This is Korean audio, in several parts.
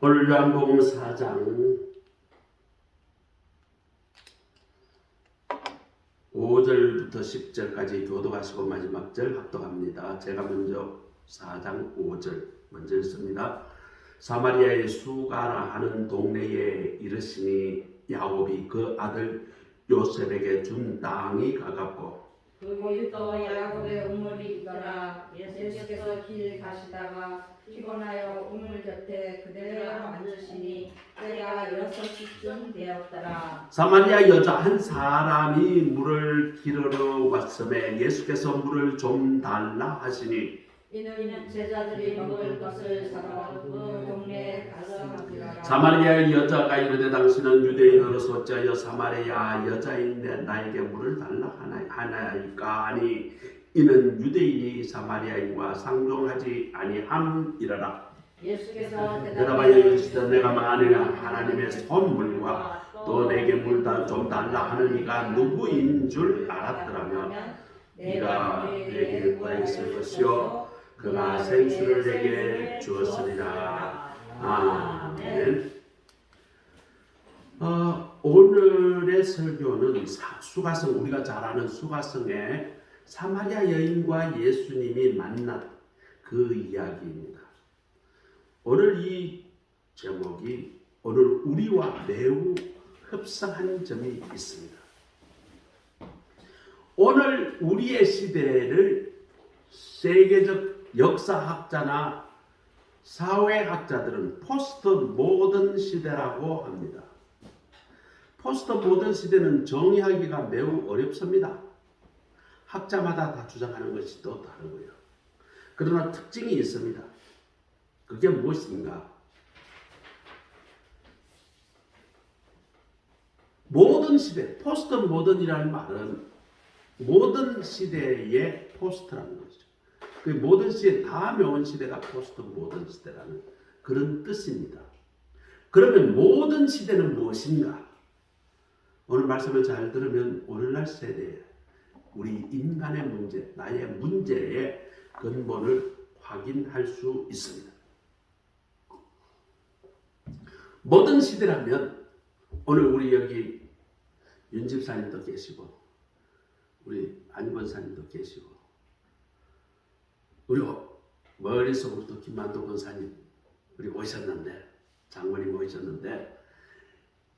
오늘 요한복음 4장 5절부터 10절까지 교독하시고 마지막 절 합독합니다. 제가 먼저 4장 5절 먼저 읽습니다. 사마리아의 수가라 하는 동네에 이르시니 야곱이 그 아들 요셉에게 준 땅이 가깝고 그곳도 야곱의 우물이 있더라. 예수께서 길 가시다가 피곤하여 우물 곁에 그대로 앉으시니 때가 6시쯤 되었더라. 사마리아 여자 한 사람이 물을 기르러 왔음에 예수께서 물을 좀 달라 하시니 이는 제자들이 먹을 것을 사러 그 동네에 가서 하더라. 사마리아 여자가 이르되 당신은 유대인으로서 어찌하여 사마리아 여자인데 나에게 물을 달라 하나이까 하니 이는 유대인이 사마리아인과 상종하지 아니함이라라. 예수께서 대답하여 이르시되 내가 만일 하나님의 선물과 또 내게 물 좀 달라 하느니가 누구인 줄 알았더라면 네가 내게 구했을 것이요 그가 생수를 내게 주었으리라. 아멘. 오늘의 설교는 수가성, 우리가 잘 아는 수가성에 사마리아 여인과 예수님이 만난 그 이야기입니다. 오늘 이 제목이 오늘 우리와 매우 흡사한 점이 있습니다. 오늘 우리의 시대를 세계적 역사학자나 사회학자들은 포스트 모던 시대라고 합니다. 포스트 모던 시대는 정의하기가 매우 어렵습니다. 학자마다 다 주장하는 것이 또 다르고요. 그러나 특징이 있습니다. 그게 무엇인가? 모던 시대, 포스트 모던이라는 말은 모던 시대의 포스트라는 거죠. 그 모던 시대, 다음에 온 시대가 포스트 모던 시대라는 그런 뜻입니다. 그러면 모던 시대는 무엇인가? 오늘 말씀을 잘 들으면 오늘날 세대에 우리 인간의 문제, 나의 문제의 근본을 확인할 수 있습니다. 모던 시대라면 오늘 우리 여기 윤 집사님도 계시고 우리 안 권사님도 계시고 우리 머릿속으로도 김만도 권사님 우리 오셨는데 장모님 오셨는데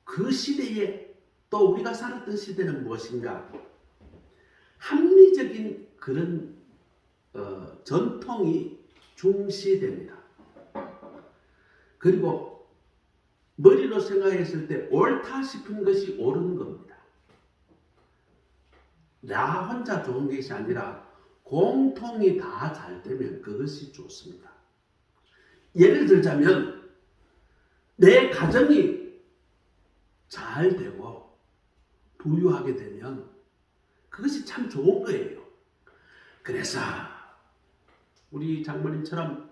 그 시대에 또 우리가 살았던 시대는 무엇인가? 합리적인 그런 전통이 중시됩니다. 그리고 머리로 생각했을 때 옳다 싶은 것이 옳은 겁니다. 나 혼자 좋은 것이 아니라 공통이 다 잘 되면 그것이 좋습니다. 예를 들자면 내 가정이 잘 되고 부유하게 되면 그것이 참 좋은 거예요. 그래서 우리 장모님처럼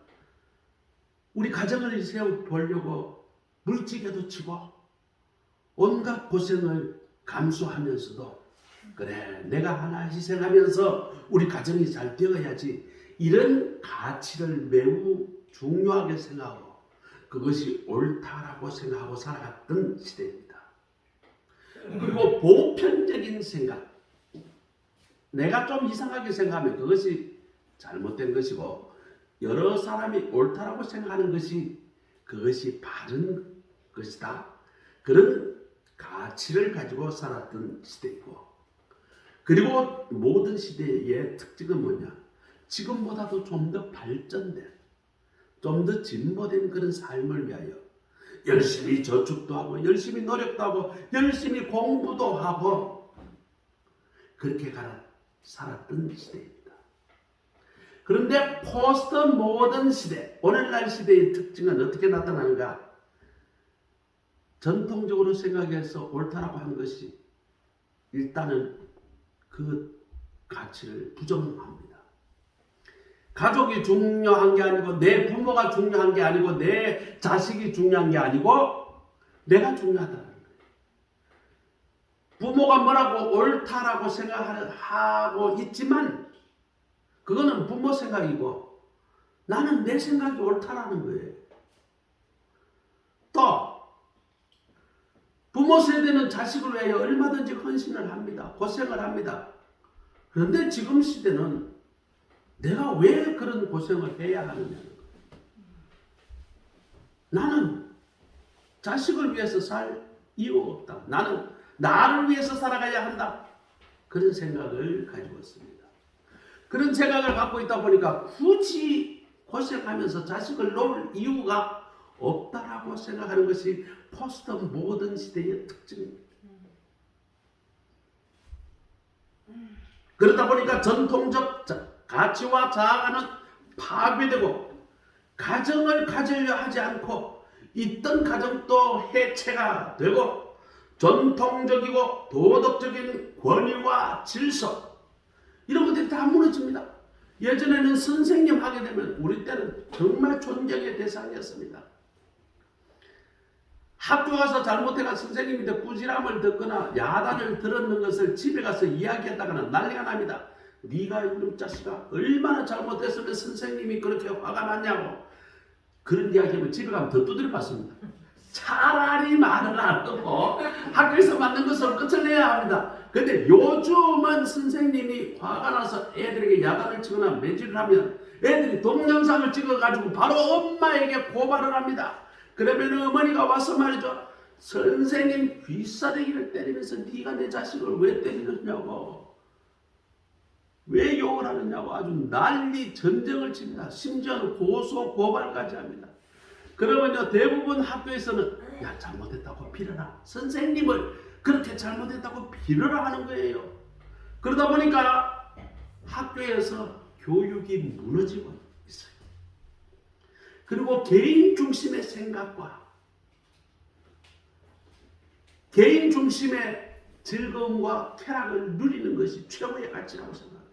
우리 가정을 세워보려고 물지개도 치고 온갖 고생을 감수하면서도 그래 내가 하나 희생하면서 우리 가정이 잘 되어야지 이런 가치를 매우 중요하게 생각하고 그것이 옳다라고 생각하고 살아갔던 시대입니다. 그리고 보편적인 생각 내가 좀 이상하게 생각하면 그것이 잘못된 것이고 여러 사람이 옳다라고 생각하는 것이 그것이 바른 것이다. 그런 가치를 가지고 살았던 시대이고 그리고 모든 시대의 특징은 뭐냐? 지금보다도 좀 더 발전된 좀 더 진보된 그런 삶을 위하여 열심히 저축도 하고 열심히 노력도 하고 열심히 공부도 하고 그렇게 살았던 시대입니다. 그런데 포스트 모던 시대, 오늘날 시대의 특징은 어떻게 나타나는가? 전통적으로 생각해서 옳다라고 하는 것이 일단은 그 가치를 부정합니다. 가족이 중요한 게 아니고 내 부모가 중요한 게 아니고 내 자식이 중요한 게 아니고 내가 중요하다는 거예요. 부모가 뭐라고 옳다라고 생각하고 있지만 그거는 부모 생각이고 나는 내 생각이 옳다라는 거예요. 부모 세대는 자식을 위하여 얼마든지 헌신을 합니다. 고생을 합니다. 그런데 지금 시대는 내가 왜 그런 고생을 해야 하느냐는 거예요. 나는 자식을 위해서 살 이유가 없다. 나는 나를 위해서 살아가야 한다. 그런 생각을 가지고 있습니다. 그런 생각을 갖고 있다 보니까 굳이 고생하면서 자식을 놓을 이유가 없다라고 생각하는 것이 포스트 모던 시대의 특징입니다. 그러다 보니까 전통적 가치와 자아가는 파괴되고 가정을 가지려 하지 않고 있던 가정도 해체가 되고 전통적이고 도덕적인 권위와 질서 이런 것들이 다 무너집니다. 예전에는 선생님 하게 되면 우리 때는 정말 존경의 대상이었습니다. 학교 가서 잘못해가 선생님인데 꾸지람을 듣거나 야단을 들었는 것을 집에 가서 이야기했다가는 난리가 납니다. 네가 이놈 자식아 얼마나 잘못했으면 선생님이 그렇게 화가 났냐고. 그런 이야기하면 집에 가면 더 두드려 맞습니다. 차라리 말을 안 하고 학교에서 맞는 것으로 끝을 내야 합니다. 근데 요즘은 선생님이 화가 나서 애들에게 야단을 치거나 매질을 하면 애들이 동영상을 찍어가지고 바로 엄마에게 고발을 합니다. 그러면 어머니가 와서 말이죠. 선생님 귀싸대기를 때리면서 네가 내 자식을 왜 때리느냐고. 왜 욕을 하느냐고 아주 난리 전쟁을 칩니다. 심지어는 고소 고발까지 합니다. 그러면요 대부분 학교에서는 야 잘못했다고 빌어라. 선생님을 그렇게 잘못했다고 빌어라 하는 거예요. 그러다 보니까 학교에서 교육이 무너지고 있어요. 그리고 개인 중심의 생각과 개인 중심의 즐거움과 쾌락을 누리는 것이 최고의 가치라고 생각합니다.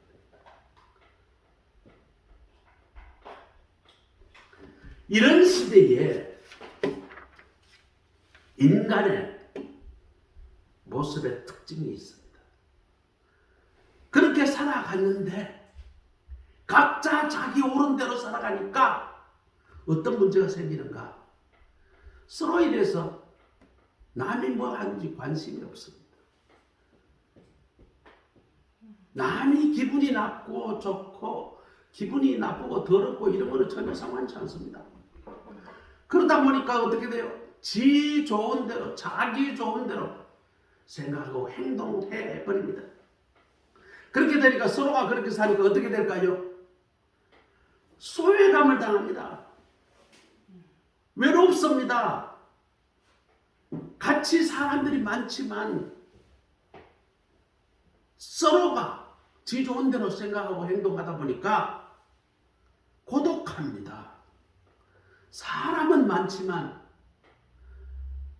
이런 시대에 인간의 모습의 특징이 있습니다. 그렇게 살아갔는데 각자 자기 옳은 대로 살아가니까 어떤 문제가 생기는가? 서로에 대해서 남이 뭐 하는지 관심이 없습니다. 남이 기분이 나쁘고 좋고 기분이 나쁘고 더럽고 이런 거는 전혀 상관치 않습니다. 그러다 보니까 어떻게 돼요? 지 좋은 대로 자기 좋은 대로 생각하고 행동해 버립니다. 그렇게 되니까 서로가 그렇게 사니까 어떻게 될까요? 소외감을 당합니다. 외롭습니다. 같이 사람들이 많지만 서로가 지 좋은 대로 생각하고 행동하다 보니까 고독합니다. 사람은 많지만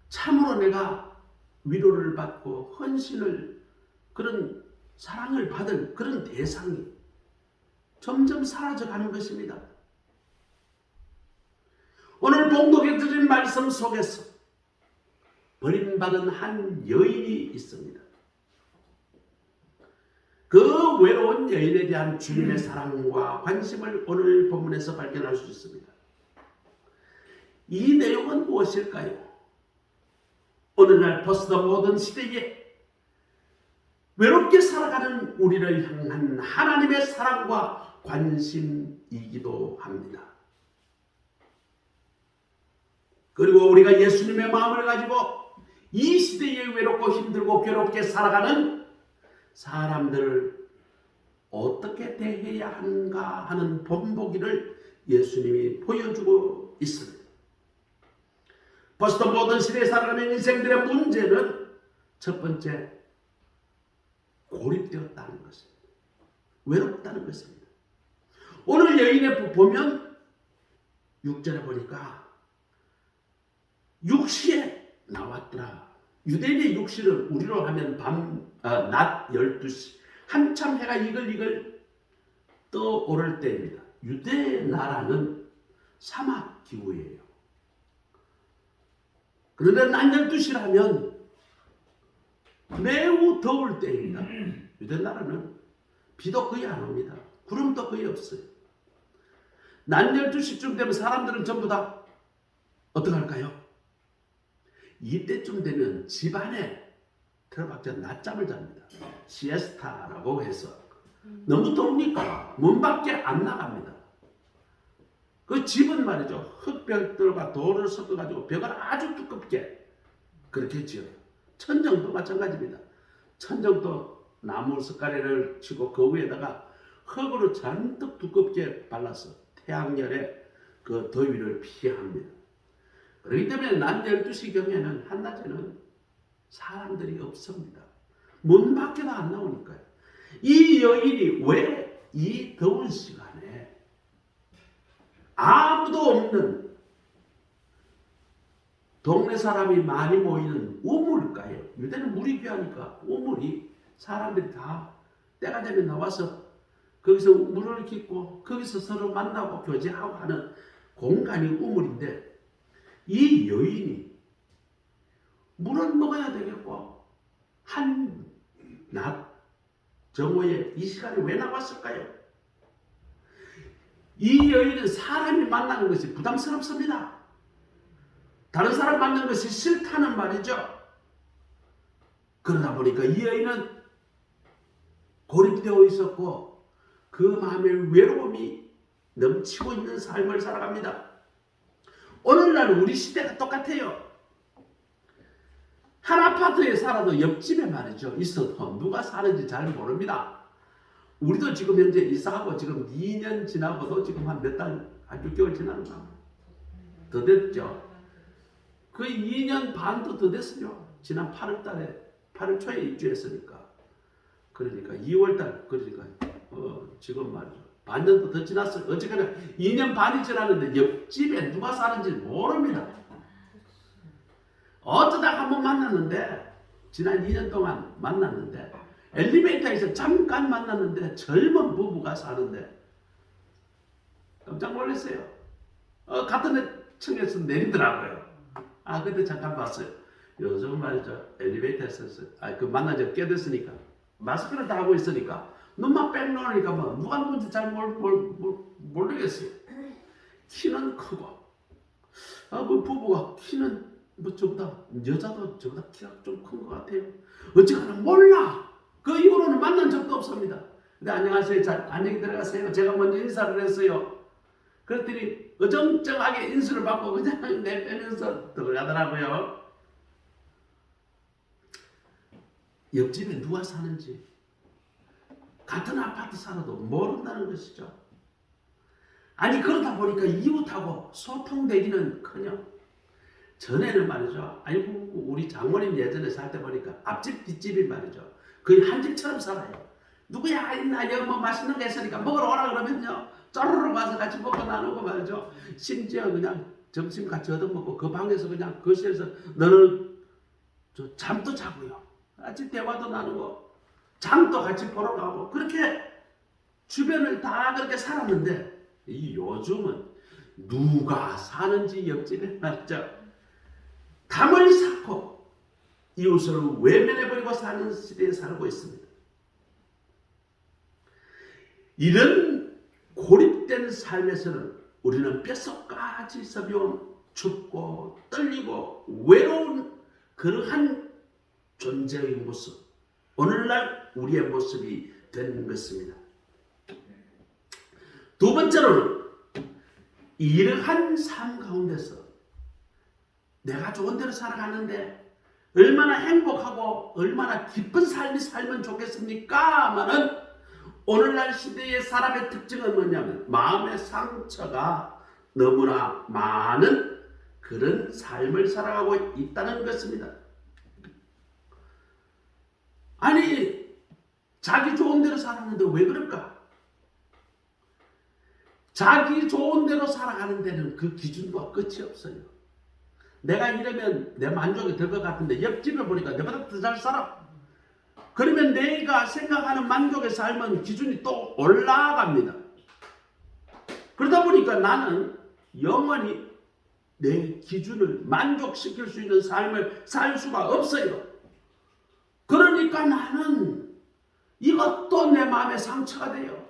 참으로 내가 위로를 받고 헌신을 그런 사랑을 받을 그런 대상이 점점 사라져가는 것입니다. 오늘 봉독해 드린 말씀 속에서 버림받은 한 여인이 있습니다. 그 외로운 여인에 대한 주님의 사랑과 관심을 오늘 본문에서 발견할 수 있습니다. 이 내용은 무엇일까요? 오늘날 포스트 모던 시대에 외롭게 살아가는 우리를 향한 하나님의 사랑과 관심이기도 합니다. 그리고 우리가 예수님의 마음을 가지고 이 시대에 외롭고 힘들고 괴롭게 살아가는 사람들을 어떻게 대해야 하는가 하는 본보기를 예수님이 보여주고 있습니다. 포스트 모던 시대에 살아가는 인생들의 문제는 첫 번째 고립되었다는 것입니다. 외롭다는 것입니다. 오늘 여인에 보면 6절에 보니까 육시에 나왔더라. 유대인의 육시를 우리로 하면 낮 12시 한참 해가 이글이글 떠오를 때입니다. 유대 나라는 사막 기후예요. 그런데 낮 12시라면 매우 더울 때입니다. 유대 나라는 비도 거의 안 옵니다. 구름도 거의 없어요. 낮 12시쯤 되면 사람들은 전부 다 어떻게 할까요? 이때쯤 되면 집안에 들어박자 낮잠을 잡니다. 시에스타라고 해서 너무 더우니까 문 밖에 안 나갑니다. 그 집은 말이죠. 흙벽들과 돌을 섞어가지고 벽을 아주 두껍게 그렇게 지어요. 천정도 마찬가지입니다. 천정도 나무 숟가래를 치고 그 위에다가 흙으로 잔뜩 두껍게 발라서 태양열에 그 더위를 피합니다. 그렇기 때문에 낮 12시경에는 한낮에는 사람들이 없습니다. 문 밖에도 안 나오니까요. 이 여인이 왜 이 더운 시간에 아무도 없는 동네 사람이 많이 모이는 우물가에, 유대는 물이 귀하니까 우물이 사람들이 다 때가 되면 나와서 거기서 물을 깃고 거기서 서로 만나고 교제하고 하는 공간이 우물인데, 이 여인이 물은 먹어야 되겠고 한낮 정오에 이 시간에 왜 나왔을까요? 이 여인은 사람이 만나는 것이 부담스럽습니다. 다른 사람 만나는 것이 싫다는 말이죠. 그러다 보니까 이 여인은 고립되어 있었고 그 마음에 외로움이 넘치고 있는 삶을 살아갑니다. 오늘날 우리 시대가 똑같아요. 한 아파트에 살아도 옆집에 말이죠. 있어도 누가 사는지 잘 모릅니다. 우리도 지금 현재 이사하고 지금 2년 지나고도 지금 한 몇 달, 한 6개월 지났나? 더 됐죠. 그 2년 반도 더 됐어요. 지난 8월 달에, 8월 초에 입주했으니까. 그러니까 2월 달, 그러니까 지금 말이죠. 반년도 더 지났어요. 어쨌거나 2년 반이 지났는데 옆집에 누가 사는지 모릅니다. 어쩌다 한번 만났는데, 지난 2년 동안 만났는데, 엘리베이터에서 잠깐 만났는데 젊은 부부가 사는데 깜짝 놀랐어요. 같은 층에서 내리더라고요. 그때 잠깐 봤어요. 요즘 말이죠. 엘리베이터에서 그 만난 지 꽤 됐으니까 마스크를 다 하고 있으니까 눈만 뺑 놓으니까 뭐 누가 누군지 잘 모르겠어요. 키는 크고 그 부부가 키는 뭐 저보다, 여자도 저보다 키가 좀 큰 것 같아요. 어쨌거나 몰라. 그 이후로는 만난 적도 없습니다. 근데 안녕하세요. 잘 안녕히 들어가세요. 제가 먼저 인사를 했어요. 그랬더니 어정쩡하게 인수를 받고 그냥 내빼면서 들어가더라고요. 옆집에 누가 사는지 같은 아파트 살아도 모른다는 것이죠. 아니 그러다 보니까 이웃하고 소통되기는커녕 전에는 말이죠. 아이고 우리 장모님 예전에 살 때 보니까 앞집 뒷집이 말이죠. 거의 한 집처럼 살아요. 누구야 있나 여기 뭐 맛있는 게 있으니까 먹으러 오라 그러면요. 쪼르르 와서 같이 먹고 나누고 말이죠. 심지어 그냥 점심 같이 얻어먹고 그 방에서 그냥 거실에서 너는 잠도 자고요. 같이 대화도 나누고 장도 같이 보러 가고 그렇게 주변을 다 그렇게 살았는데 이 요즘은 누가 사는지 옆집에 말이죠. 담을 쌓고 이웃을 외면해버리고 사는 시대에 살고 있습니다. 이런 고립된 삶에서는 우리는 뼛속까지 서벼운 춥고 떨리고 외로운 그러한 존재의 모습, 오늘날 우리의 모습이 된 것입니다. 두 번째로는 이러한 삶 가운데서 내가 좋은 대로 살아가는데 얼마나 행복하고 얼마나 기쁜 삶이 살면 좋겠습니까? 하면은 오늘날 시대의 사람의 특징은 뭐냐면 마음의 상처가 너무나 많은 그런 삶을 살아가고 있다는 것입니다. 아니 자기 좋은 대로 살았는데 왜 그럴까? 자기 좋은 대로 살아가는 데는 그 기준과 끝이 없어요. 내가 이러면 내 만족이 될 것 같은데 옆집에 보니까 내보다 더 잘 살아. 그러면 내가 생각하는 만족의 삶은 기준이 또 올라갑니다. 그러다 보니까 나는 영원히 내 기준을 만족시킬 수 있는 삶을 살 수가 없어요. 그러니까 나는 이것도 내 마음의 상처가 돼요.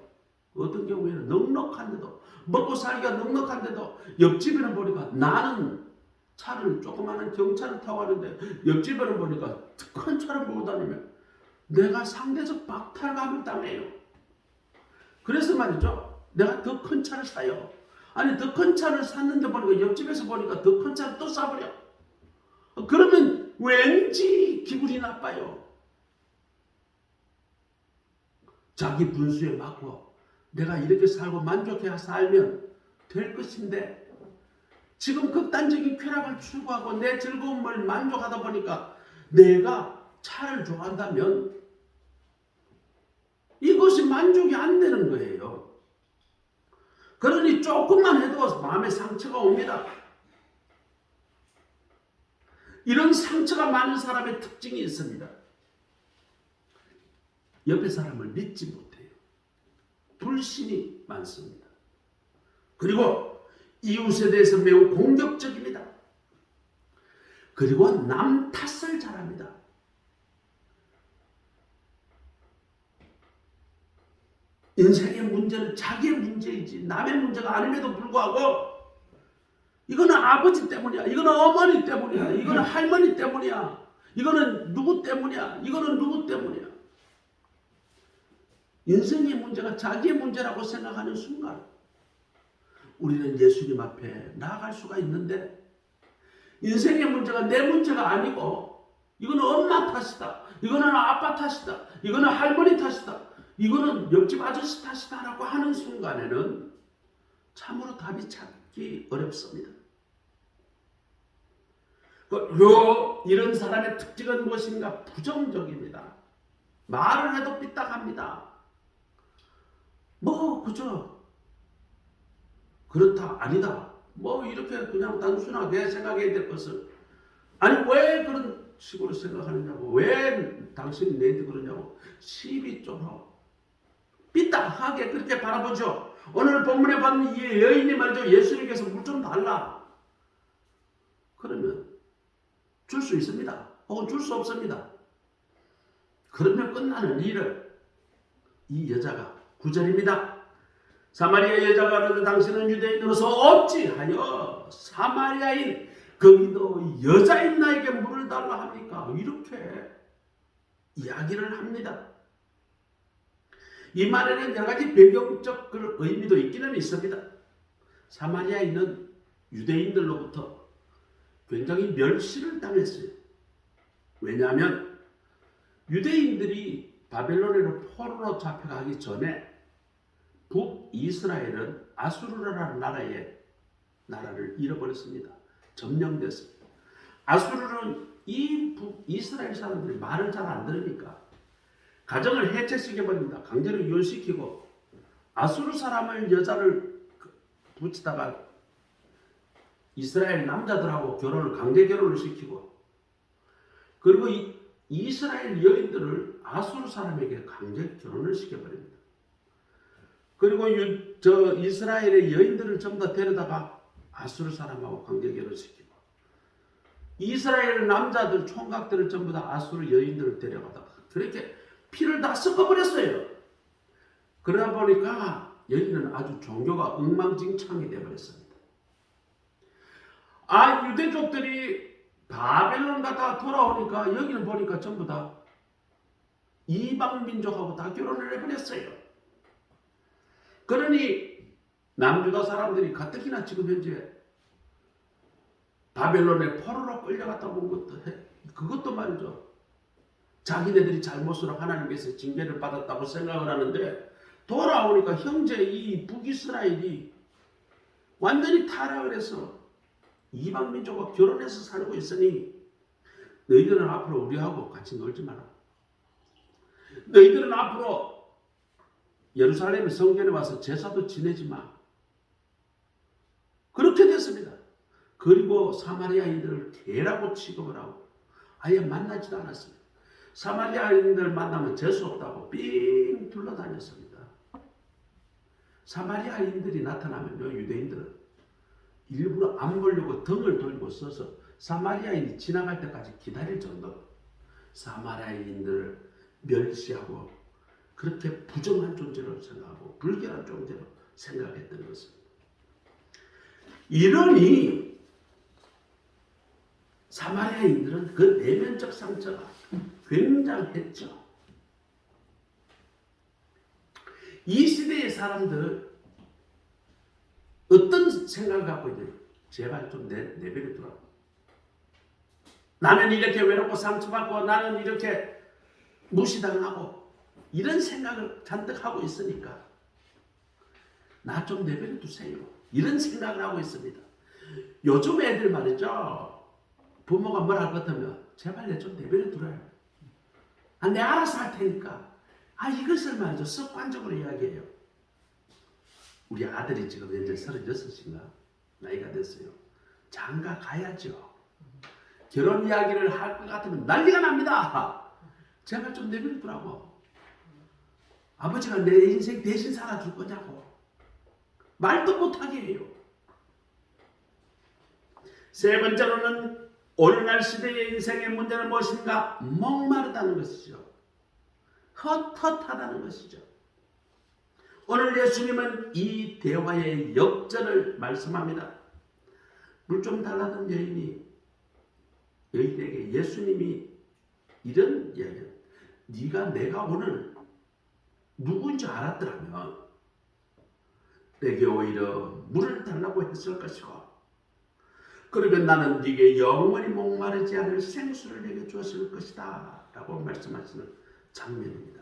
어떤 경우에는 넉넉한데도 먹고 살기가 넉넉한데도 옆집에는 보니까 나는 차를 조그마한 경차를 타고 가는데 옆집에는 보니까 큰 차를 보고 다니면 내가 상대적 박탈감을 당해요. 그래서 말이죠. 내가 더 큰 차를 사요. 아니 더 큰 차를 샀는데 보니까 옆집에서 보니까 더 큰 차를 또 사버려. 그러면 왠지 기분이 나빠요. 자기 분수에 맞고 내가 이렇게 살고 만족해 살면 될 것인데 지금 극단적인 쾌락을 추구하고 내 즐거움을 만족하다 보니까 내가 차를 좋아한다면 이것이 만족이 안 되는 거예요. 그러니 조금만 해도 마음에 상처가 옵니다. 이런 상처가 많은 사람의 특징이 있습니다. 옆에 사람을 믿지 못해요. 불신이 많습니다. 그리고 이웃에 대해서 매우 공격적입니다. 그리고 남 탓을 잘합니다. 인생의 문제는 자기의 문제이지 남의 문제가 아님에도 불구하고 이거는 아버지 때문이야. 이거는 어머니 때문이야. 이거는 할머니 때문이야. 이거는 누구 때문이야. 이거는 누구 때문이야. 인생의 문제가 자기의 문제라고 생각하는 순간 우리는 예수님 앞에 나아갈 수가 있는데 인생의 문제가 내 문제가 아니고 이거는 엄마 탓이다. 이거는 아빠 탓이다. 이거는 할머니 탓이다. 이거는 옆집 아저씨 탓이다 라고 하는 순간에는 참으로 답이 찾기 어렵습니다. 이런 사람의 특징은 무엇인가? 부정적입니다. 말을 해도 삐딱합니다. 그죠? 그렇다, 아니다. 이렇게 그냥 단순하게 생각해야 될 것을. 아니, 왜 그런 식으로 생각하느냐고. 왜 당신이 내한테 그러냐고. 시비 ጮ러. 삐딱하게 그렇게 바라보죠. 오늘 본문에 보면 이 여인이 말이죠. 예수님께서 물 좀 달라. 그러면 줄 수 있습니다. 혹은 줄 수 없습니다. 그러면 끝나는 일을 이 여자가 9절입니다. 사마리아 여자가 이르되 당신은 유대인으로서 어찌하여 사마리아인 거기도 여자인 나에게 물을 달라 합니까? 이렇게 이야기를 합니다. 이 말에는 여러 가지 배경적 의미도 있기는 있습니다. 사마리아인은 유대인들로부터 굉장히 멸시를 당했어요. 왜냐하면 유대인들이 바벨론으로 포로로 잡혀가기 전에 북이스라엘은 아수르라는 나라를 잃어버렸습니다. 점령됐습니다. 아수르는 이 북이스라엘 사람들이 말을 잘 안 들으니까 가정을 해체시켜버립니다. 강제로 이혼시키고 아수르 사람을 여자를 붙이다가 이스라엘 남자들하고 강제 결혼을 시키고 그리고 이스라엘 여인들을 아수르 사람에게 강제 결혼을 시켜버립니다. 그리고 이스라엘의 여인들을 전부 다 데려다가 아수르 사람하고 강제 결혼시키고 이스라엘 남자들 총각들을 전부 다 아수르 여인들을 데려가다가 그렇게 피를 다 섞어버렸어요. 그러다 보니까 여기는 아주 종교가 엉망진창이 되어버렸습니다. 유대족들이 바벨론 갔다가 돌아오니까 여기는 보니까 전부 다 이방 민족하고 다 결혼을 해버렸어요. 그러니 남유다 사람들이 가뜩이나 지금 현재 바벨론에 포로로 끌려갔다 온 것도 그것도 말이죠. 자기네들이 잘못으로 하나님께서 징계를 받았다고 생각을 하는데 돌아오니까 형제 이 북이스라엘이 완전히 타락을 해서 이방 민족과 결혼해서 살고 있으니 너희들은 앞으로 우리하고 같이 놀지 마라. 너희들은 앞으로 예루살렘 성전에 와서 제사도 지내지 마. 그렇게 됐습니다. 그리고 사마리아인들을 개라고 취급을 하고 아예 만나지도 않았습니다. 사마리아인들 만나면 재수 없다고 삥 둘러다녔습니다. 사마리아인들이 나타나면요, 유대인들은 일부러 안 보려고 등을 돌리고 서서 사마리아인이 지나갈 때까지 기다릴 정도로 사마리아인들을 멸시하고 그렇게 부정한 존재로 생각하고 불결한 존재로 생각했던 것입니다. 이러니 사마리아인들은 그 내면적 상처가 굉장했죠. 이 시대의 사람들 어떤 생각을 갖고 있냐? 제발 좀 내버려 두라. 나는 이렇게 외롭고 상처받고 나는 이렇게 무시당하고 이런 생각을 잔뜩 하고 있으니까 나 좀 내버려 두세요. 이런 생각을 하고 있습니다. 요즘 애들 말이죠. 부모가 뭘 할 것 같으면 제발 내 좀 내버려 두라요. 내 알아서 할 테니까. 이것을 말이죠. 습관적으로 이야기해요. 우리 아들이 지금 현재 36인가 나이가 됐어요. 장가 가야죠. 결혼 이야기를 할 것 같으면 난리가 납니다. 제발 좀 내버려 두라고. 아버지가 내 인생 대신 살아줄 거냐고. 말도 못하게 해요. 세 번째로는 오늘날 시대의 인생의 문제는 무엇인가? 목마르다는 것이죠. 헛헛하다는 것이죠. 오늘 예수님은 이 대화의 역전을 말씀합니다. 물 좀 달라던 여인에게 예수님이 이런 이야기를, 내가 오늘 누구인 줄 알았더라면 내게 오히려 물을 달라고 했을 것이고, 그러면 나는 네게 영원히 목마르지 않을 생수를 내게 주었을 것이다 라고 말씀하시는 장면입니다.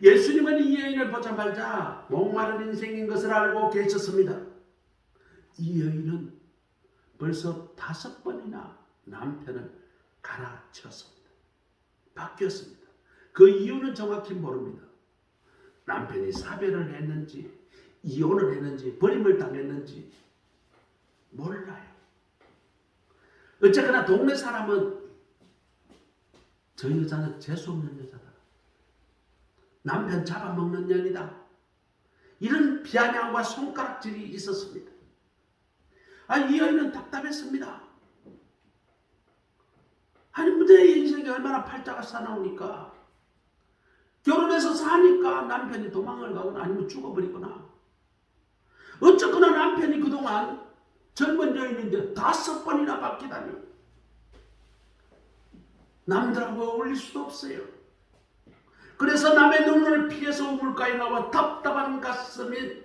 예수님은 이 여인을 보자마자 목마른 인생인 것을 알고 계셨습니다. 이 여인은 벌써 5번이나 남편을 갈아치웠습니다. 바뀌었습니다. 그 이유는 정확히 모릅니다. 남편이 사별을 했는지 이혼을 했는지 버림을 당했는지 몰라요. 어쨌거나 동네 사람은 저 여자는 재수없는 여자다. 남편 잡아먹는 년이다. 이런 비아냥과 손가락질이 있었습니다. 이 여인은 답답했습니다. 내 인생이 얼마나 팔자가 싸나우니까, 결혼해서 사니까 남편이 도망을 가거나 아니면 죽어버리거나, 어쨌거나 남편이 그동안 젊은 여인인데 5번이나 바뀌다니 남들하고 어울릴 수도 없어요. 그래서 남의 눈을 피해서 우물가에 나와 답답한 가슴이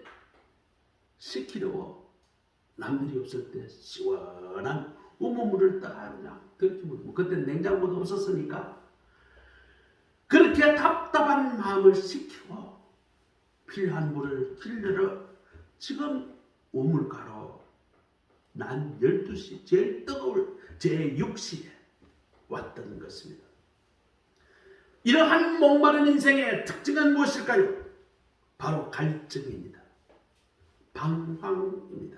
식히려고 남들이 없을 때 시원한 우물물을 따라 그냥 들키고, 그때 냉장고도 없었으니까 그렇게 답답한 마음을 식히고 필요한 물을 길러러 지금 우물가로 난 12시 제일 뜨거울 제6시에 왔던 것입니다. 이러한 목마른 인생의 특징은 무엇일까요? 바로 갈증입니다. 방황입니다.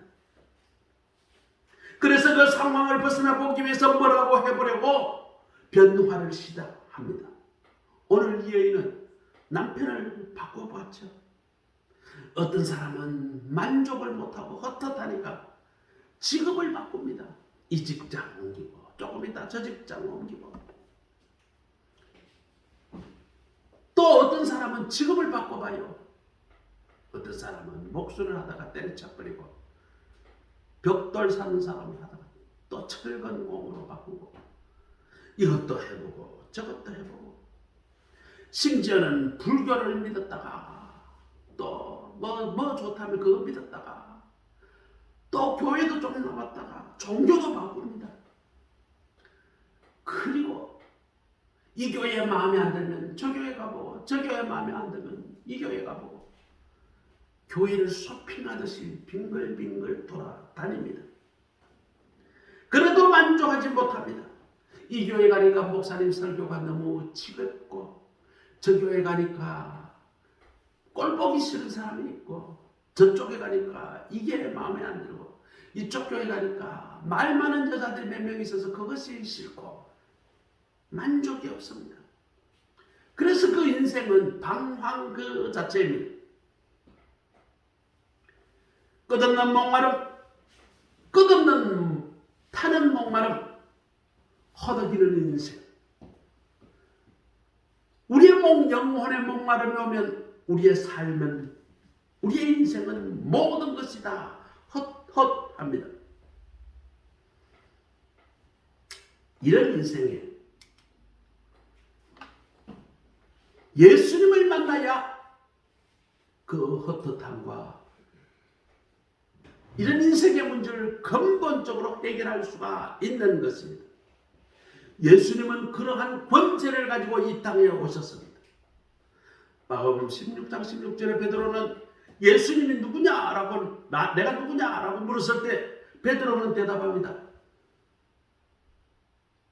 그래서 그 상황을 벗어나 보기 위해서 뭐라고 해보려고 변화를 시도합니다. 오늘 이 여인은 남편을 바꿔봤죠. 어떤 사람은 만족을 못하고 헛헛하니까 직업을 바꿉니다. 이 직장 옮기고 조금 있다 저 직장 옮기고, 또 어떤 사람은 직업을 바꿔봐요. 어떤 사람은 목수를 하다가 때려쳐버리고 벽돌 사는 사람을 하다가 또 철근공으로 바꾸고, 이것도 해보고 저것도 해보고, 심지어는 불교를 믿었다가 또 뭐 좋다면 그거 믿었다가 또 교회도 좀 나왔다가 종교도 바꿉니다. 그리고 이 교회 마음에 안 들면 저 교회 가보고, 저 교회 마음에 안 들면 이 교회 가보고, 교회를 쇼핑하듯이 빙글빙글 돌아다닙니다. 그래도 만족하지 못합니다. 이 교회 가니까 목사님 설교가 너무 지겹고, 저 교회 가니까 꼴 보기 싫은 사람이 있고, 저쪽에 가니까 이게 마음에 안 들고, 이쪽 교회 가니까 말 많은 여자들이 몇 명 있어서 그것이 싫고 만족이 없습니다. 그래서 그 인생은 방황 그 자체입니다. 끝없는 목마름, 끝없는 타는 목마름, 허덕이는 인생. 우리의 영혼의 목마름이 오면 우리의 삶은, 우리의 인생은 모든 것이 다 헛헛합니다. 이런 인생에 예수님을 만나야 그 헛헛함과 이런 인생의 문제를 근본적으로 해결할 수가 있는 것입니다. 예수님은 그러한 권세를 가지고 이 땅에 오셨습니다. 마가복음 16장 16절에 베드로는 예수님이 누구냐라고 내가 누구냐라고 물었을 때 베드로는 대답합니다.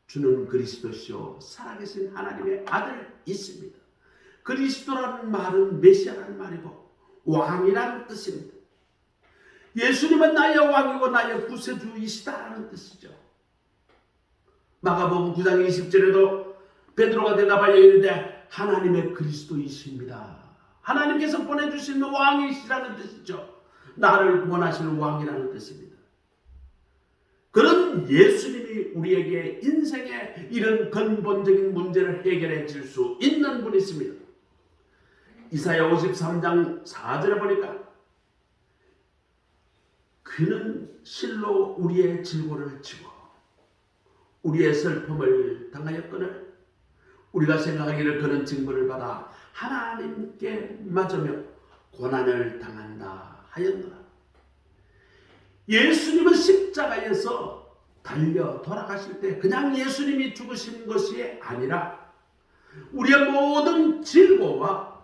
주는 그리스도시요 살아계신 하나님의 아들이십니다. 그리스도라는 말은 메시아라는 말이고 왕이라는 뜻입니다. 예수님은 나의 왕이고 나의 구세주이시다라는 뜻이죠. 마가복음 9장 20절에도 베드로가 대답하여 이르되 하나님의 그리스도이십니다. 하나님께서 보내주신 왕이시라는 뜻이죠. 나를 구원하실 왕이라는 뜻입니다. 그런 예수님이 우리에게 인생의 이런 근본적인 문제를 해결해 줄 수 있는 분이십니다. 이사야 53장 4절에 보니까 그는 실로 우리의 질고를 지고 우리의 슬픔을 당하였거늘 우리가 생각하기를 그는 징벌을 받아 하나님께 맞으며 고난을 당한다 하였노라. 예수님은 십자가에서 달려 돌아가실 때 그냥 예수님이 죽으신 것이 아니라 우리의 모든 질고와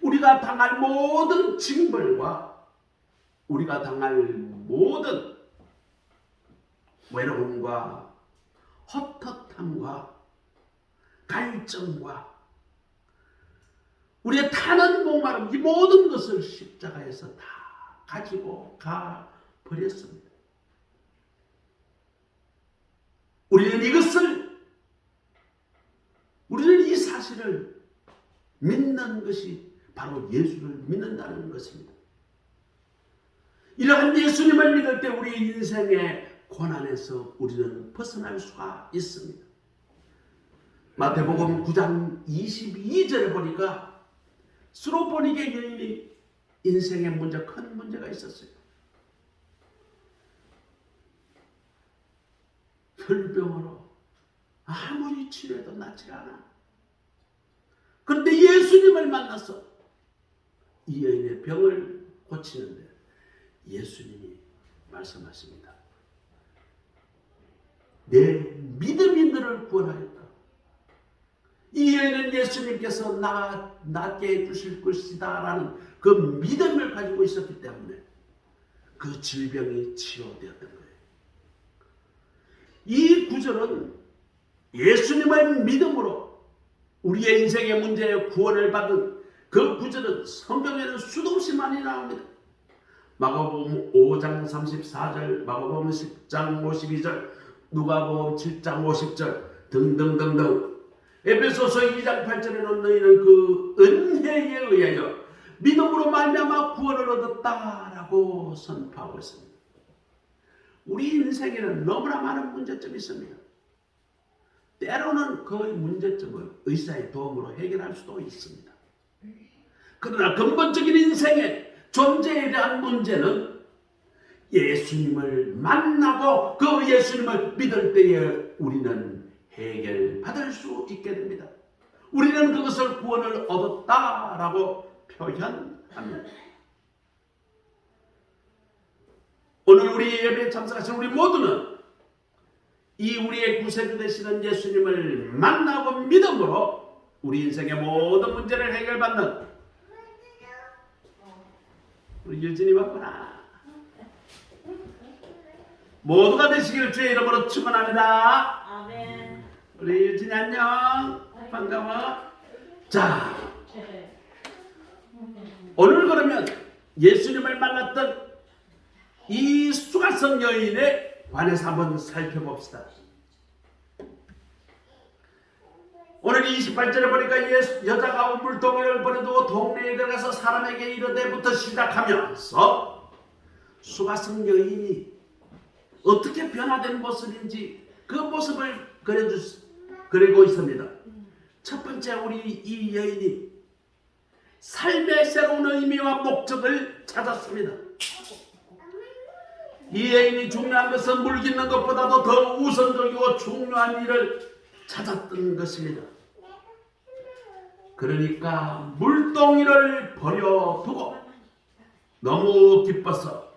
우리가 당할 모든 징벌과 우리가 당할 모든 외로움과 헛헛함과 갈증과 우리의 타는 목마름 이 모든 것을 십자가에서 다 가지고 가 버렸습니다. 우리는 이 사실을 믿는 것이 바로 예수를 믿는다는 것입니다. 이러한 예수님을 믿을 때 우리 인생의 고난에서 우리는 벗어날 수가 있습니다. 마태복음 9장 22절에 보니까 스로보니게 여인이 인생의 문제, 큰 문제가 있었어요. 혈병으로 아무리 치료해도 낫지 않아. 그런데 예수님을 만나서 이 여인의 병을 고치는데 예수님이 말씀하십니다. 내 믿음이 너를 구원하였다. 이 여인은 예수님께서 낫게 해주실 것이다 라는 그 믿음을 가지고 있었기 때문에 그 질병이 치유되었던 거예요. 이 구절은 예수님의 믿음으로 우리의 인생의 문제에 구원을 받은 그 구절은 성경에는 수도 없이 많이 나옵니다. 마가복음 5장 34절, 마가복음 10장 52절, 누가복음 7장 50절 등등등등. 에베소서 2장 8절에는 너희는 그 은혜에 의하여 믿음으로 말미암아 구원을 얻었다라고 선포하고 있습니다. 우리 인생에는 너무나 많은 문제점이 있습니다. 때로는 그 문제점을 의사의 도움으로 해결할 수도 있습니다. 그러나 근본적인 인생의 존재에 대한 문제는 예수님을 만나고 그 예수님을 믿을 때에 우리는 해결받을 수 있게 됩니다. 우리는 그것을 구원을 얻었다라고 표현합니다. 오늘 우리 예배에 참석하신 우리 모두는 이 우리의 구세주 되시는 예수님을 만나고 믿음으로 우리 인생의 모든 문제를 해결받는 우리 유진이 왔구나. 모두가 되시길 주의 이름으로 축원합니다. 아멘. 우리 유진이 안녕. 반가워. 자, 오늘 그러면 예수님을 만났던 이 수가성 여인에 관해서 한번 살펴봅시다. 오늘 28절에 보니까 여자가 물동이를 버려두고 동네에 들어가서 사람에게 이르되부터 시작하면서 수가성 여인이 어떻게 변화된 모습인지 그 모습을 그리고 있습니다. 첫 번째 우리 이 여인이 삶의 새로운 의미와 목적을 찾았습니다. 이 애인이 중요한 것은 물 깃는 것보다도 더 우선적이고 중요한 일을 찾았던 것입니다. 그러니까 물동이를 버려두고 너무 기뻐서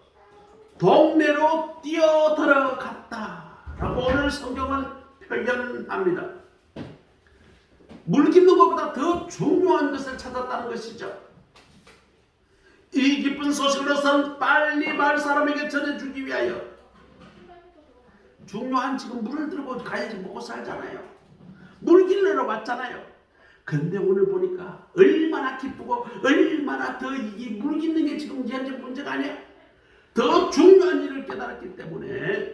동네로 뛰어들어갔다라고 오늘 성경은 표현합니다. 물 깃는 것보다 더 중요한 것을 찾았다는 것이죠. 이 기쁜 소식으로선 빨리 마을 사람에게 전해주기 위하여 중요한 지금 물을 들고 가야지 먹고 살잖아요. 물 길러러 왔잖아요. 근데 오늘 보니까 얼마나 기쁘고 얼마나 더 이 물 깃는 게 지금 현재 문제가 아니야. 더 중요한 일을 깨달았기 때문에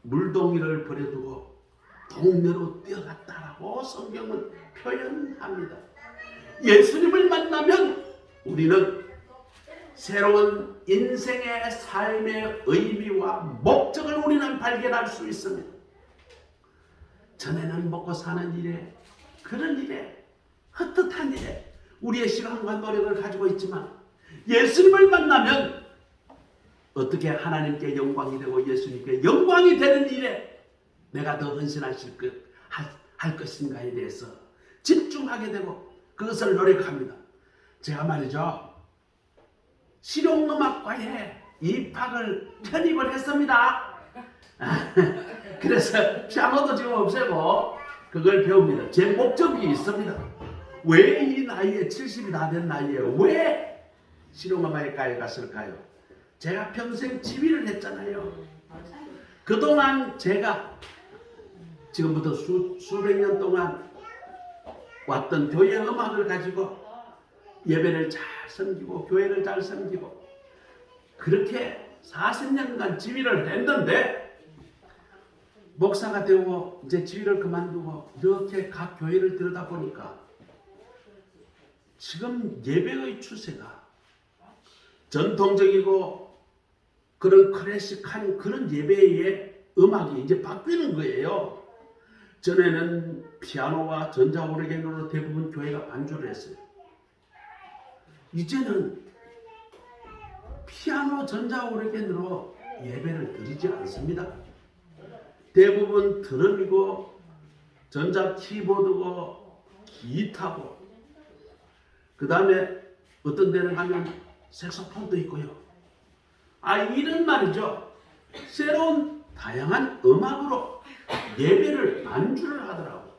물동이를 버려두고 동네로 뛰어갔다라고 성경은 표현합니다. 예수님을 만나면 우리는 새로운 인생의 삶의 의미와 목적을 우리는 발견할 수 있습니다. 전에는 먹고 사는 일에 그런 일에 헛헛한 일에 우리의 시간과 노력을 가지고 있지만 예수님을 만나면 어떻게 하나님께 영광이 되고 예수님께 영광이 되는 일에 내가 더 헌신할 것인가에 대해서 집중하게 되고 그것을 노력합니다. 제가 말이죠, 실용음악과에 입학을 편입을 했습니다. 그래서 피아노도 지금 없애고 그걸 배웁니다. 제 목적이 있습니다. 왜 이 나이에 70이 다 된 나이에 왜 실용음악과에 갔을까요? 제가 평생 지휘를 했잖아요. 그동안 제가 지금부터 수백 년 동안 왔던 교회 음악을 가지고 예배를 잘 섬기고 교회를 잘 섬기고 그렇게 40년간 지휘를 했는데 목사가 되고 이제 지휘를 그만두고 이렇게 각 교회를 들여다보니까 지금 예배의 추세가 전통적이고 그런 클래식한 그런 예배의 음악이 이제 바뀌는 거예요. 전에는 피아노와 전자오르겐으로 대부분 교회가 반주를 했어요. 이제는 피아노 전자오르겐으로 예배를 드리지 않습니다. 대부분 드럼이고 전자 키보드고 기타고 그 다음에 어떤 데는 가면 색소폰도 있고요. 이런 말이죠. 새로운 다양한 음악으로 예배를 반주를 하더라고요.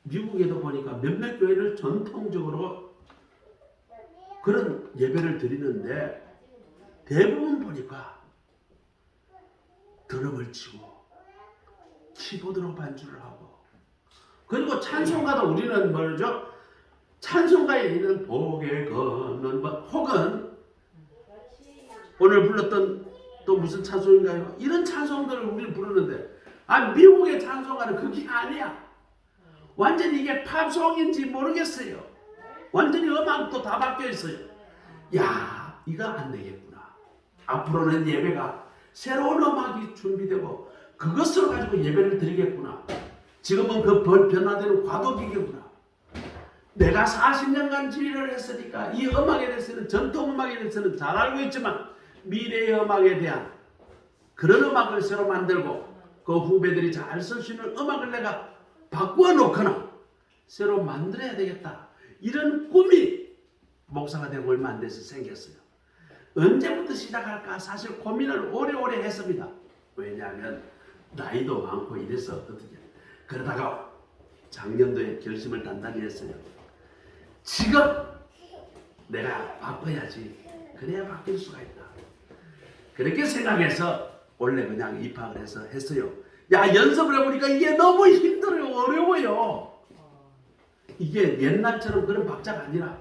미국에도 보니까 몇몇 교회를 전통적으로 그런 예배를 드리는데 대부분 보니까 드럼을 치고 키보드로 반주를 하고 그리고 찬송가도 우리는 뭐죠? 찬송가에 있는 복에 걷는 혹은 오늘 불렀던 또 무슨 찬송인가요? 이런 찬송들을 우리는 부르는데 미국의 찬송가는 그게 아니야. 완전히 이게 팝송인지 모르겠어요. 완전히 음악도 다 바뀌어 있어요. 야, 이거 안 되겠구나. 앞으로는 예배가 새로운 음악이 준비되고 그것을 가지고 예배를 드리겠구나. 지금은 그 변화되는 과도기계구나. 내가 40년간 지휘를 했으니까 이 음악에 대해서는 전통 음악에 대해서는 잘 알고 있지만 미래의 음악에 대한 그런 음악을 새로 만들고 그 후배들이 잘 쓸 수 있는 음악을 내가 바꾸어 놓거나 새로 만들어야 되겠다. 이런 꿈이 목사가 되고 얼마 안 돼서 생겼어요. 언제부터 시작할까 사실 고민을 오래오래 했습니다. 왜냐하면 나이도 많고 이래서 어떻게 그러다가 작년도에 결심을 단단히 했어요. 지금 내가 바꿔야지. 그래야 바뀔 수가 있다. 그렇게 생각해서 원래 그냥 입학을 해서 했어요. 연습을 해보니까 이게 너무 힘들어요. 어려워요. 이게 옛날처럼 그런 박자가 아니라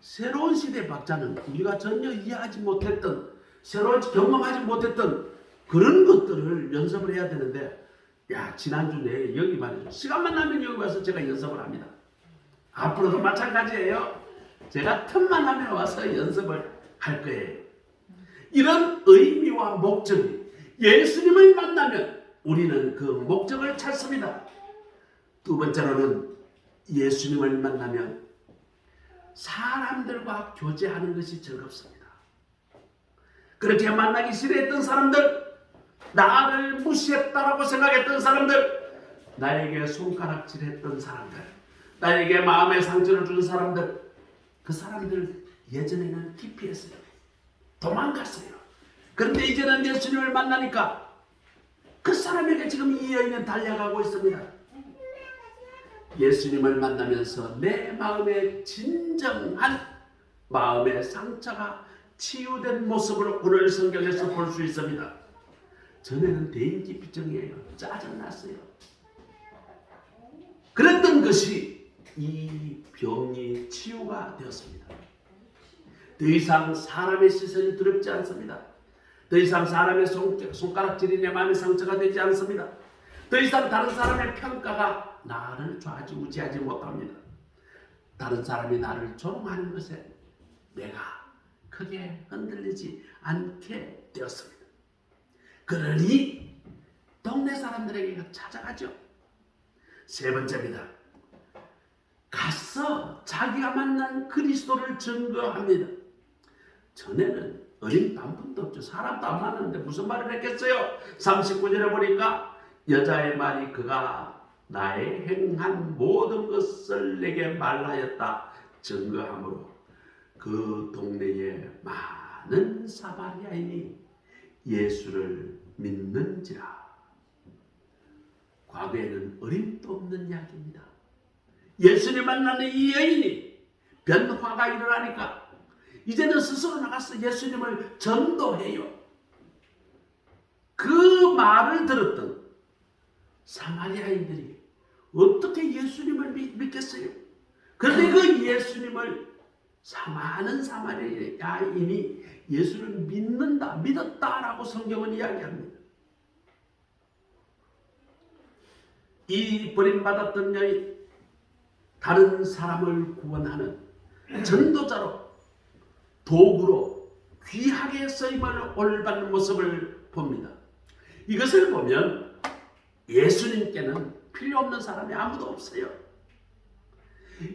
새로운 시대의 박자는 우리가 전혀 이해하지 못했던 새로운 경험하지 못했던 그런 것들을 연습을 해야 되는데 지난주 내에 여기 말이죠. 시간만 나면 여기 와서 제가 연습을 합니다. 앞으로도 마찬가지예요. 제가 틈만 나면 와서 연습을 할 거예요. 이런 의미와 목적이 예수님을 만나면 우리는 그 목적을 찾습니다. 두 번째로는 예수님을 만나면 사람들과 교제하는 것이 즐겁습니다. 그렇게 만나기 싫어했던 사람들, 나를 무시했다라고 생각했던 사람들, 나에게 손가락질했던 사람들, 나에게 마음의 상처를 준 사람들, 그 사람들 예전에는 기피했어요. 도망갔어요. 그런데 이제는 예수님을 만나니까 그 사람에게 지금 이 여인은 달려가고 있습니다. 예수님을 만나면서 내 마음의 진정한 마음의 상처가 치유된 모습을 오늘 성경에서 볼 수 있습니다. 전에는 대인기피증이에요. 짜증났어요. 그랬던 것이 이 병이 치유가 되었습니다. 더 이상 사람의 시선이 두렵지 않습니다. 더 이상 사람의 손가락질이 내 마음의 상처가 되지 않습니다. 더 이상 다른 사람의 평가가 나를 좌지우지하지 못합니다. 다른 사람이 나를 조롱하는 것에 내가 크게 흔들리지 않게 되었습니다. 그러니 동네 사람들에게 찾아가죠. 세 번째입니다. 가서 자기가 만난 그리스도를 증거합니다. 전에는 어린 단품도 없죠. 사람도 안 만났는데 무슨 말을 했겠어요? 39절에 보니까 여자의 말이 그가 나의 행한 모든 것을 내게 말하였다 증거하므로 그 동네에 많은 사마리아인이 예수를 믿는지라. 과거에는 어림도 없는 이야기입니다. 예수님 만나는 이 여인이 변화가 일어나니까 이제는 스스로 나가서 예수님을 전도해요. 그 말을 들었던 사마리아인들이 어떻게 예수님을 믿겠어요? 그런데 그 예수님을 많은 사마리아인이 예수를 믿었다라고 성경은 이야기합니다. 이 버림받았던 여인, 다른 사람을 구원하는 전도자로, 도구로 귀하게 쓰임을 올받는 모습을 봅니다. 이것을 보면 예수님께는 필요 없는 사람이 아무도 없어요.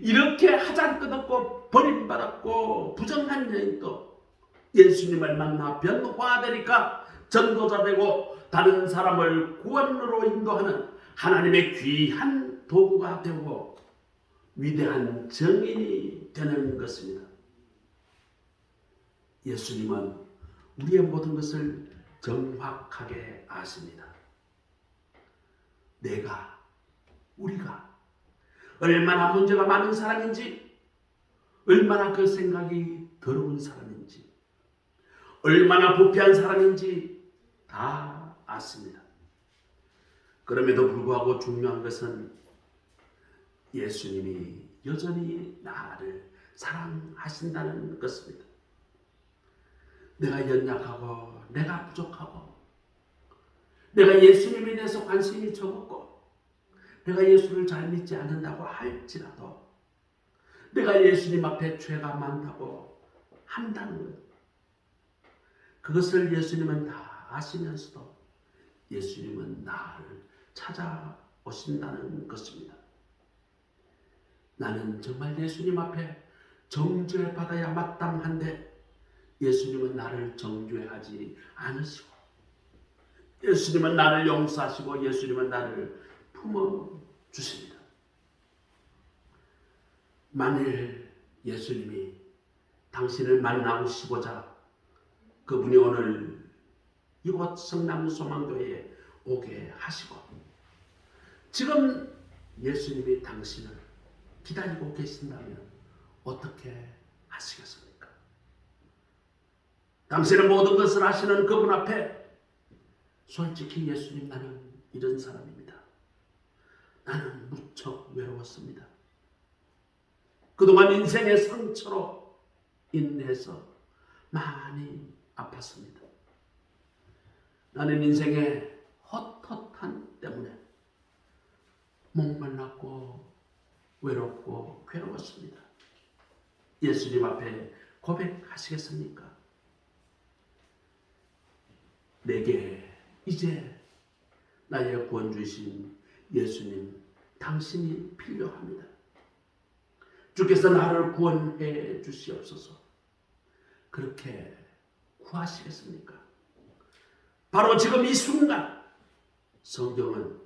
이렇게 하장끝없고 버림받았고 부정한 여인도 예수님을 만나 변화되니까 전도자 되고 다른 사람을 구원으로 인도하는 하나님의 귀한 도구가 되고 위대한 정인이 되는 것입니다. 예수님은 우리의 모든 것을 정확하게 아십니다. 우리가 얼마나 문제가 많은 사람인지, 얼마나 그 생각이 더러운 사람인지, 얼마나 부패한 사람인지 다 아십니다. 그럼에도 불구하고 중요한 것은 예수님이 여전히 나를 사랑하신다는 것입니다. 내가 연약하고 내가 부족하고 내가 예수님에 대해서 관심이 적었고 내가 예수를 잘 믿지 않는다고 할지라도 내가 예수님 앞에 죄가 많다고 한다는 것, 그것을 예수님은 다 아시면서도 예수님은 나를 찾아오신다는 것입니다. 나는 정말 예수님 앞에 정죄받아야 마땅한데 예수님은 나를 정죄하지 않으시고 예수님은 나를 용서하시고 예수님은 나를 품어주십니다. 만일 예수님이 당신을 만나시고자 그분이 오늘 이곳 성남소망교회에 오게 하시고 지금 예수님이 당신을 기다리고 계신다면 어떻게 하시겠습니까? 당신의 모든 것을 아시는 그분 앞에 솔직히 예수님, 나는 이런 사람입니다. 나는 무척 외로웠습니다. 그동안 인생의 상처로 인해서 많이 아팠습니다. 나는 인생의 헛헛한 때문에 목말랐고 외롭고 괴로웠습니다. 예수님 앞에 고백하시겠습니까? 내게 이제 나의 구원 주신 예수님, 당신이 필요합니다. 주께서 나를 구원해 주시옵소서. 그렇게 구하시겠습니까? 바로 지금 이 순간 성경은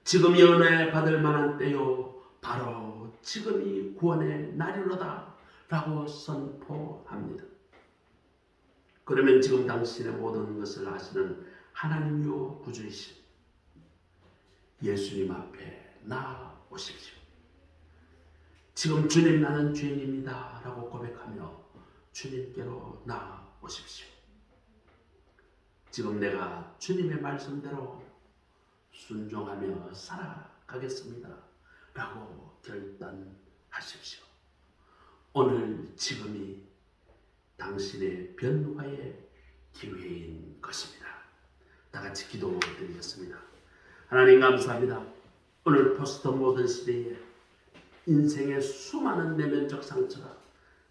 지금이 은혜 받을 만한 때요, 바로 지금이 구원의 날이로다 라고 선포합니다. 그러면 지금 당신의 모든 것을 아시는 하나님이요 구주이신 예수님 앞에 나오십시오. 지금 주님, 나는 죄인입니다 라고 고백하며 주님께로 나오십시오. 지금 내가 주님의 말씀대로 순종하며 살아가겠습니다 라고 결단하십시오. 오늘 지금이 당신의 변화의 기회인 것입니다. 다 같이 기도드리겠습니다. 하나님 감사합니다. 오늘 포스트 모던 시대에 인생의 수많은 내면적 상처가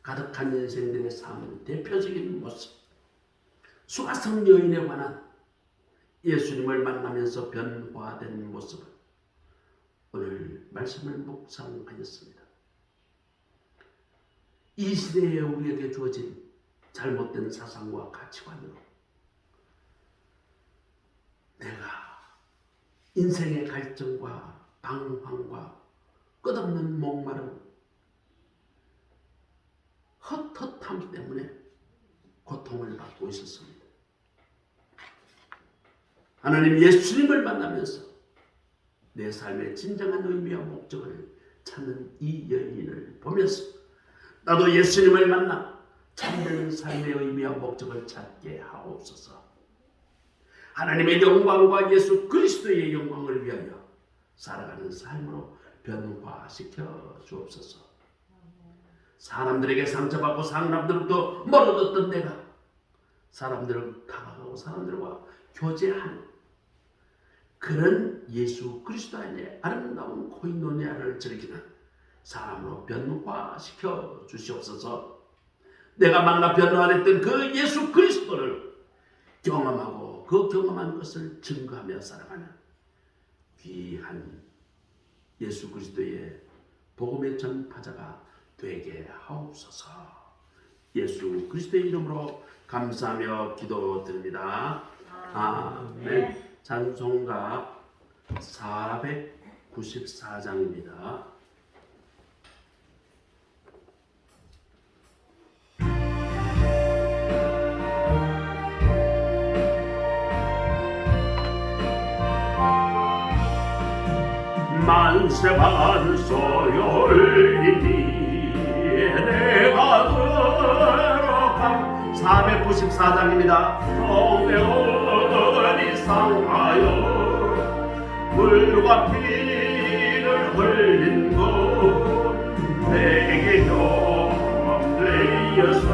가득한 인생들의 삶의 대표적인 모습, 수가성 여인에 관한 예수님을 만나면서 변화된 모습을 오늘 말씀을 묵상하였습니다. 이 시대에 우리에게 주어진 잘못된 사상과 가치관으로 내가 인생의 갈증과 방황과 끝없는 목마름, 헛헛함 때문에 고통을 받고 있었습니다. 하나님, 예수님을 만나면서 내 삶의 진정한 의미와 목적을 찾는 이 여인을 보면서 나도 예수님을 만나 참되는 삶의 의미와 목적을 찾게 하옵소서. 하나님의 영광과 예수 그리스도의 영광을 위하여 살아가는 삶으로 변화시켜 주옵소서. 사람들에게 상처받고 사람들로부터 멀어졌던 내가 사람들을 다가가고 사람들과 교제하는 그런 예수 그리스도 안에 아름다운 코이노니아를 즐기는 사람으로 변화시켜 주시옵소서. 내가 만나 변화했던 그 예수 그리스도를 경험하고 그 경험한 것을 증거하며 살아가는 귀한 예수 그리스도의 복음의 전파자가 되게 하옵소서. 예수 그리스도의 이름으로 감사하며 기도드립니다. 아멘. 찬송가 494장입니다. 만세 반소열이니 내가 들어간 494장입니다. 성대원이 상하여 물과 피를 흘린 것 내게 좀 되어서